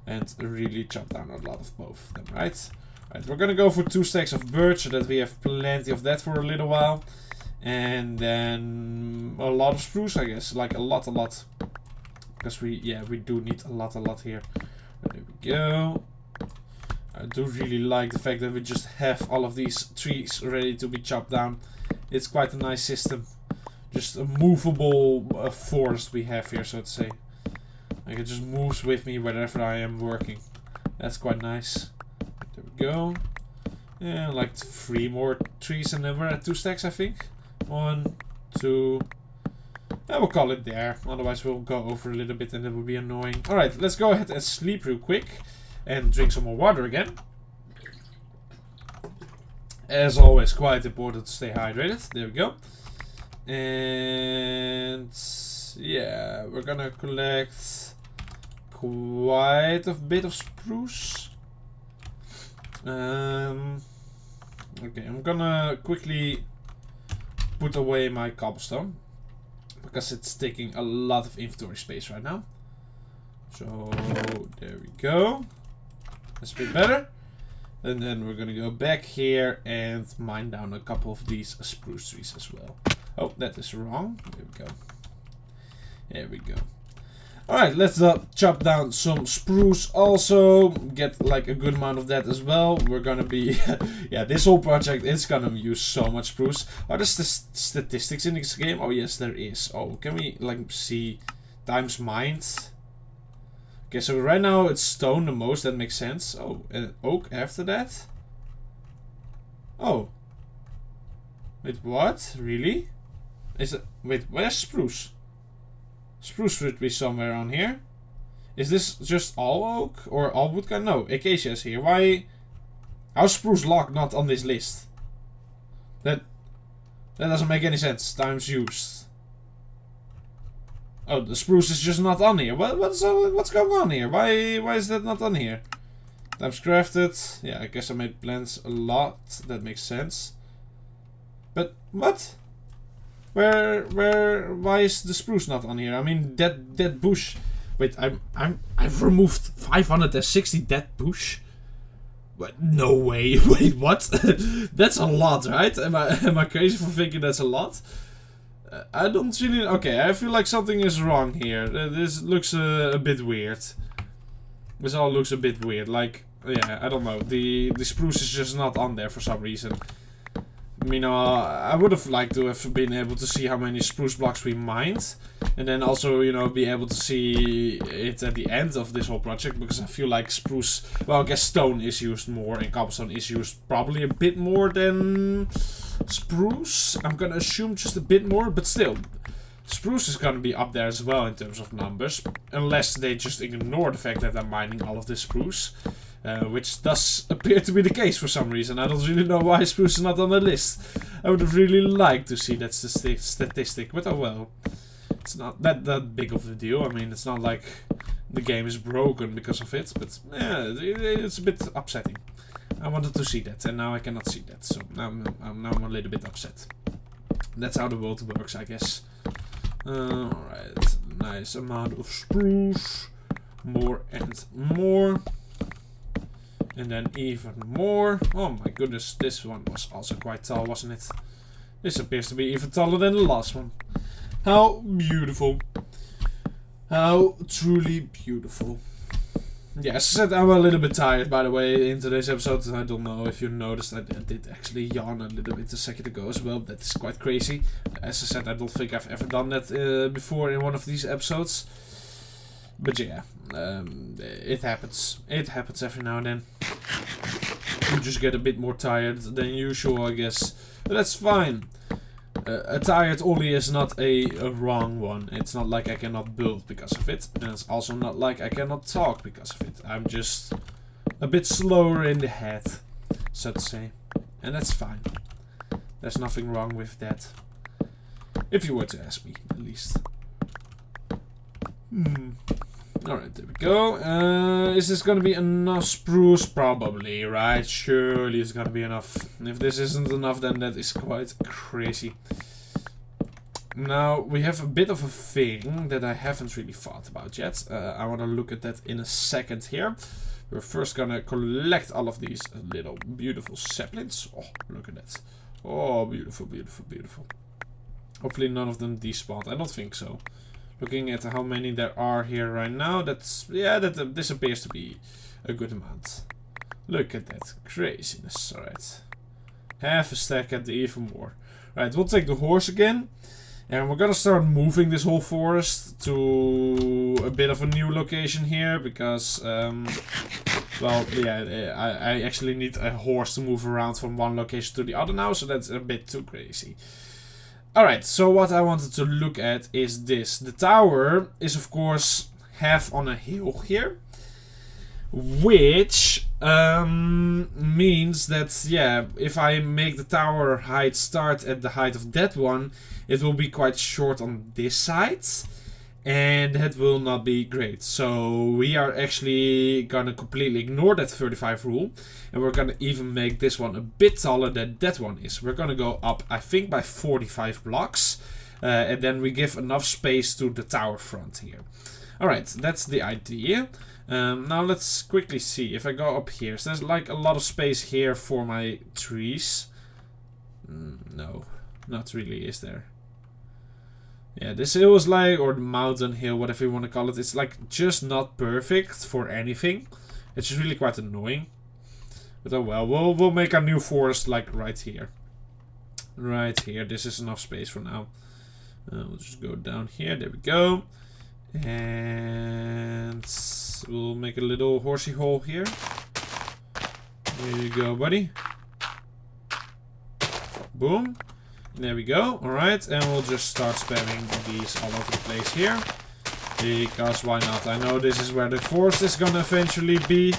And really chop down a lot of both of them, right? Right, we're gonna go for 2 stacks of birch so that we have plenty of that for a little while. And then a lot of spruce, I guess. Like a lot. Because we do need a lot here. There we go. I do really like the fact that we just have all of these trees ready to be chopped down. It's quite a nice system. Just a movable forest we have here, so to say. Like, it just moves with me wherever I am working. That's quite nice. There we go. Yeah, like 3 more trees and then we're at 2 stacks, I think. 1, 2... I will call it there, otherwise we'll go over a little bit and that would be annoying. Alright, let's go ahead and sleep real quick. And drink some more water again. As always, quite important to stay hydrated. There we go. And yeah, we're gonna collect quite a bit of spruce. Okay, I'm gonna quickly put away my cobblestone, because it's taking a lot of inventory space right now. So there we go. That's a bit better. And then we're gonna go back here and mine down a couple of these spruce trees as well. Oh, that is wrong. There we go. There we go. Alright, let's chop down some spruce also. Get like a good amount of that as well. We're gonna be... yeah, this whole project is gonna use so much spruce. Are there statistics in this game? Oh yes, there is. Oh, can we like see times mined? Okay, so right now it's stone the most. That makes sense. Oh, and oak after that? Oh. Wait, what? Really? Is it... Wait, where's spruce? Spruce should be somewhere on here. Is this just all oak or all wood kind? No, acacia is here. Why? How's spruce log not on this list? That doesn't make any sense. Times used. Oh, the spruce is just not on here. What's going on here? Why is that not on here? Times crafted. Yeah, I guess I made plants a lot. That makes sense. But what? Why is the spruce not on here? I mean, that bush. Wait, I've removed 560 dead bush. What? No way. Wait, what? That's a lot, right? Am I crazy for thinking that's a lot? I don't really. Okay, I feel like something is wrong here. This looks a bit weird. This all looks a bit weird. Like, yeah, I don't know. The spruce is just not on there for some reason. You know, I would have liked to have been able to see how many spruce blocks we mined. And then also, you know, be able to see it at the end of this whole project. Because I feel like spruce... Well, I guess stone is used more and cobblestone is used probably a bit more than spruce. I'm gonna assume just a bit more, but still. Spruce is gonna be up there as well in terms of numbers. Unless they just ignore the fact that I'm mining all of this spruce. Which does appear to be the case for some reason. I don't really know why spruce is not on the list. I would have really liked to see that statistic, but oh well. It's not that big of a deal. I mean, it's not like the game is broken because of it, but yeah, it's a bit upsetting. I wanted to see that, and now I cannot see that, so now I'm a little bit upset. That's how the world works, I guess. Alright, nice amount of spruce. More and more. And then even more. Oh my goodness, this one was also quite tall, wasn't it? This appears to be even taller than the last one. How beautiful. How truly beautiful. Yeah, as I said, I'm a little bit tired, by the way, in today's episode. I don't know if you noticed, I did actually yawn a little bit a second ago as well. That is quite crazy. As I said, I don't think I've ever done that before in one of these episodes. But yeah, it happens. It happens every now and then. You just get a bit more tired than usual, I guess. But that's fine. A tired Ollie is not a wrong one. It's not like I cannot build because of it. And it's also not like I cannot talk because of it. I'm just a bit slower in the head, so to say. And that's fine. There's nothing wrong with that. If you were to ask me, at least. Alright, there we go. Is this gonna be enough spruce? Probably, right? Surely it's gonna be enough. If this isn't enough, then that is quite crazy. Now, we have a bit of a thing that I haven't really thought about yet. I want to look at that in a second here. We're first gonna collect all of these little beautiful saplings. Oh, look at that. Oh, beautiful, beautiful, beautiful. Hopefully none of them despawned. I don't think so. Looking at how many there are here right now, that's, yeah, this appears to be a good amount. Look at that craziness. Alright. Half a stack and even more. Right, we'll take the horse again. And we're gonna start moving this whole forest to a bit of a new location here. Because, well, yeah, I actually need a horse to move around from one location to the other now. So that's a bit too crazy. Alright, so what I wanted to look at is this. The tower is, of course, half on a hill here. Which means that, yeah, if I make the tower height start at the height of that one, it will be quite short on this side. And that will not be great. So we are actually gonna completely ignore that 35 rule. And we're gonna even make this one a bit taller than that one is. We're gonna go up, I think, by 45 blocks. And then we give enough space to the tower front here. Alright, that's the idea. Now let's quickly see if I go up here. So there's like a lot of space here for my trees. No, not really, is there? Yeah, this hill is like, or the mountain hill, whatever you want to call it, it's like just not perfect for anything. It's just really quite annoying. But oh well, we'll make our new forest like right here. Right here, this is enough space for now. We'll just go down here, there we go. And we'll make a little horsey hole here. There you go, buddy. Boom. There we go. Alright, and we'll just start spamming these all over the place here. Because why not? I know this is where the forest is gonna eventually be.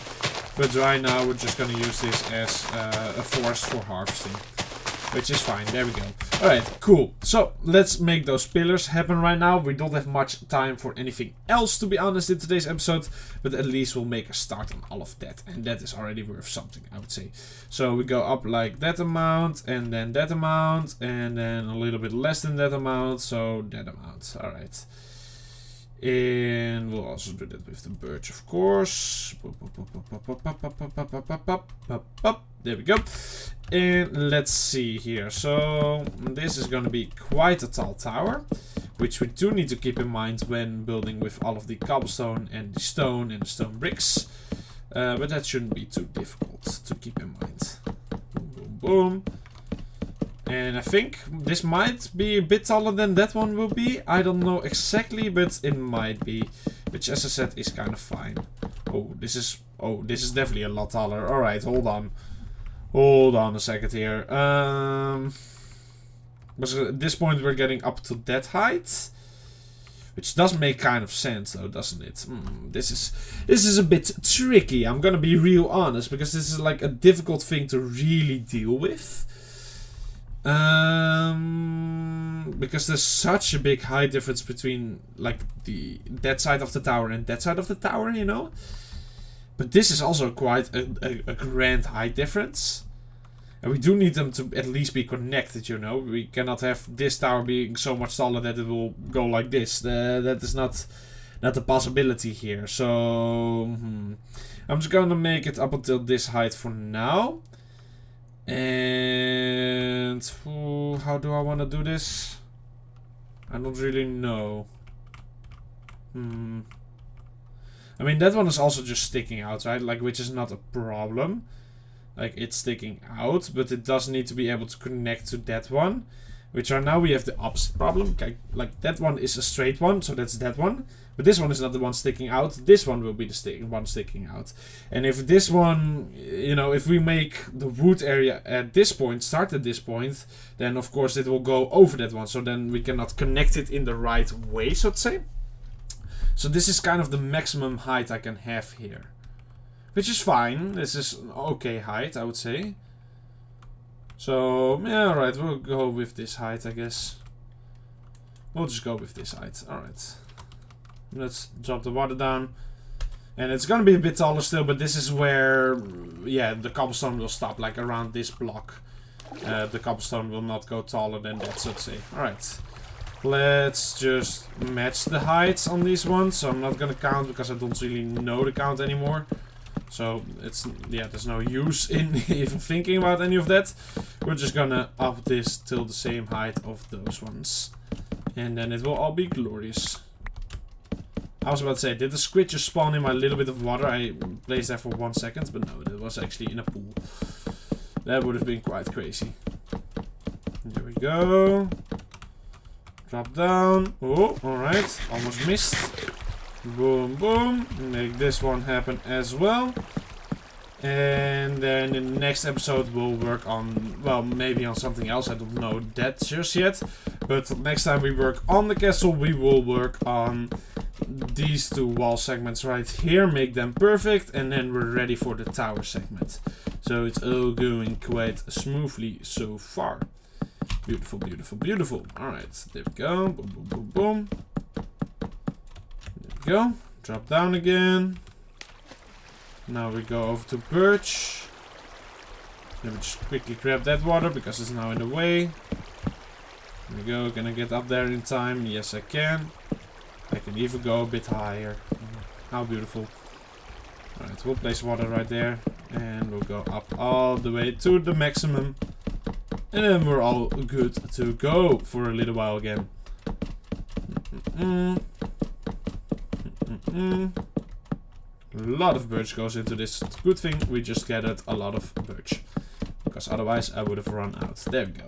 But right now we're just gonna use this as a forest for harvesting. Which is fine. There we go. Alright, cool. So, let's make those pillars happen right now. We don't have much time for anything else, to be honest, in today's episode. But at least we'll make a start on all of that. And that is already worth something, I would say. So, we go up like that amount, and then that amount, and then a little bit less than that amount. So, that amount. Alright. And we'll also do that with the birch, of course. There we go. And let's see here. So this is going to be quite a tall tower, which we do need to keep in mind when building with all of the cobblestone and the stone bricks. But that shouldn't be too difficult to keep in mind. Boom, boom, boom. And I think this might be a bit taller than that one will be. I don't know exactly, but it might be. Which, as I said, is kind of fine. Oh, this is definitely a lot taller. Alright, hold on. Hold on a second here. Because at this point we're getting up to that height. Which does make kind of sense though, doesn't it? This is a bit tricky. I'm gonna be real honest. Because this is like a difficult thing to really deal with. Because there's such a big height difference between like that side of the tower and that side of the tower, you know. But this is also quite a grand height difference, and we do need them to at least be connected, you know. We cannot have this tower being so much taller that it will go like this. That is not a possibility here. So I'm just gonna make it up until this height for now. And how do I want to do this? I don't really know. I mean, that one is also just sticking out, right? Like, which is not a problem. Like, it's sticking out, but it does need to be able to connect to that one. Which right now we have the opposite problem. Okay, like, that one is a straight one, so that's that one. But this one is not the one sticking out. This one will be the one sticking out. And if this one, you know, if we make the wood area at this point, start at this point, then of course it will go over that one. So then we cannot connect it in the right way, so to say. So this is kind of the maximum height I can have here. Which is fine. This is an okay height, I would say. So, yeah, alright, we'll go with this height, I guess. We'll just go with this height. Alright. Let's drop the water down. And it's gonna be a bit taller still, but this is where, yeah, the cobblestone will stop, like around this block. The cobblestone will not go taller than that, so to say. Alright. Let's just match the heights on these ones. So I'm not gonna count because I don't really know the count anymore. So it's, yeah, there's no use in even thinking about any of that. We're just gonna up this till the same height of those ones. And then it will all be glorious. I was about to say, did the squid just spawn in my little bit of water? I placed there for 1 second, but no, it was actually in a pool. That would have been quite crazy. There we go. Drop down. Oh, alright. Almost missed. Boom, boom. Make this one happen as well. And then in the next episode we'll work on, well, maybe on something else. I don't know that just yet. But next time we work on the castle, we will work on these two wall segments right here. Make them perfect. And then we're ready for the tower segment. So it's all going quite smoothly so far. Beautiful, beautiful, beautiful. Alright, there we go. Boom, boom, boom, boom. There we go. Drop down again. Now we go over to birch. Let me just quickly grab that water because it's now in the way. There we go. Can I get up there in time? Yes, I can. I can even go a bit higher. How beautiful. Alright, we'll place water right there. And we'll go up all the way to the maximum. And then we're all good to go for a little while again. A lot of birch goes into this. It's a good thing we just gathered a lot of birch. Because otherwise I would have run out. There we go.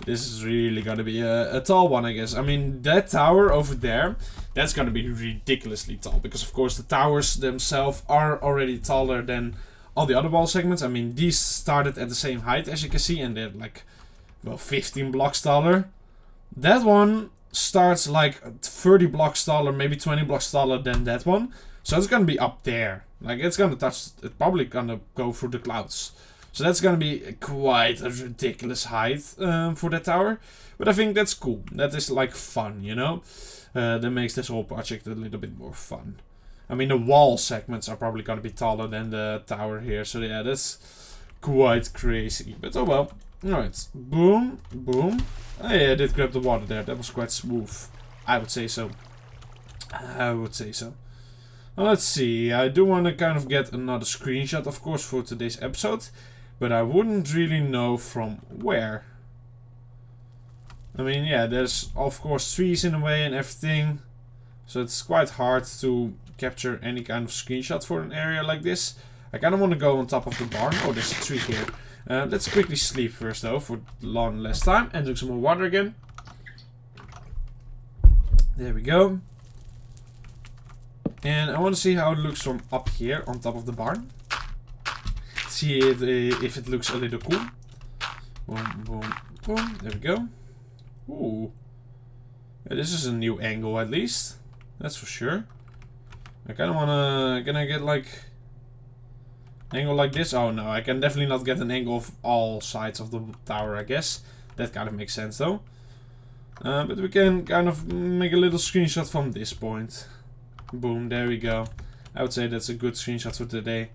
This is really gonna be a tall one, I guess. I mean, that tower over there, that's gonna be ridiculously tall. Because of course the towers themselves are already taller than all the other wall segments. I mean, these started at the same height as you can see. And they're like, well, 15 blocks taller. That one starts like 30 blocks taller, maybe 20 blocks taller than that one. So it's gonna be up there. Like, it's gonna touch, it's probably gonna go through the clouds. So that's gonna be quite a ridiculous height for that tower. But I think that's cool. That is like fun, you know? That makes this whole project a little bit more fun. I mean, the wall segments are probably gonna be taller than the tower here. So yeah, that's quite crazy. But oh well. Alright. Boom. Boom. Oh yeah, I did grab the water there. That was quite smooth. I would say so. I would say so. Well, let's see. I do want to kind of get another screenshot, of course, for today's episode. But I wouldn't really know from where. I mean, yeah, there's of course trees in the way and everything. So it's quite hard to capture any kind of screenshot for an area like this. I kind of want to go on top of the barn. Oh, there's a tree here. Let's quickly sleep first though, for long less time. And drink some more water again. There we go. And I want to see how it looks from up here on top of the barn. See it, if it looks a little cool. Boom, boom, boom. There we go. Ooh. Yeah, this is a new angle at least. That's for sure. I kind of want to... Can I get like... angle like this? Oh no, I can definitely not get an angle of all sides of the tower, I guess. That kind of makes sense though. But we can kind of make a little screenshot from this point. Boom, there we go. I would say that's a good screenshot for today.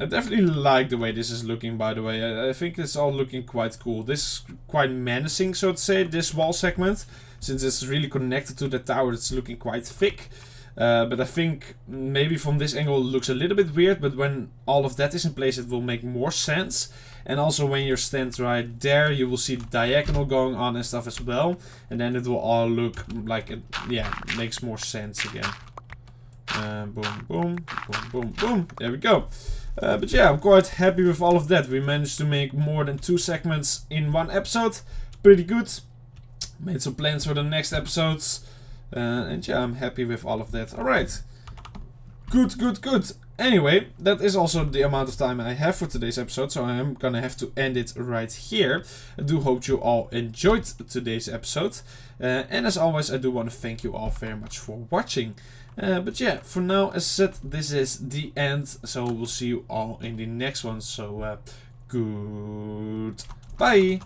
I definitely like the way this is looking, by the way. I think it's all looking quite cool. This is quite menacing, so to say, this wall segment. Since it's really connected to the tower, it's looking quite thick. But I think maybe from this angle it looks a little bit weird, but when all of that is in place it will make more sense. And also when you stand right there you will see the diagonal going on and stuff as well. And then it will all look like it, yeah, makes more sense again. Boom, boom, boom, boom, boom. There we go. But yeah, I'm quite happy with all of that. We managed to make more than 2 segments in one episode. Pretty good. Made some plans for the next episodes. And yeah, I'm happy with all of that. Alright. Good, good, good. Anyway, that is also the amount of time I have for today's episode. So I am gonna have to end it right here. I do hope you all enjoyed today's episode. And as always, I do want to thank you all very much for watching. But yeah, for now, as said, this is the end. So we'll see you all in the next one. So, goodbye.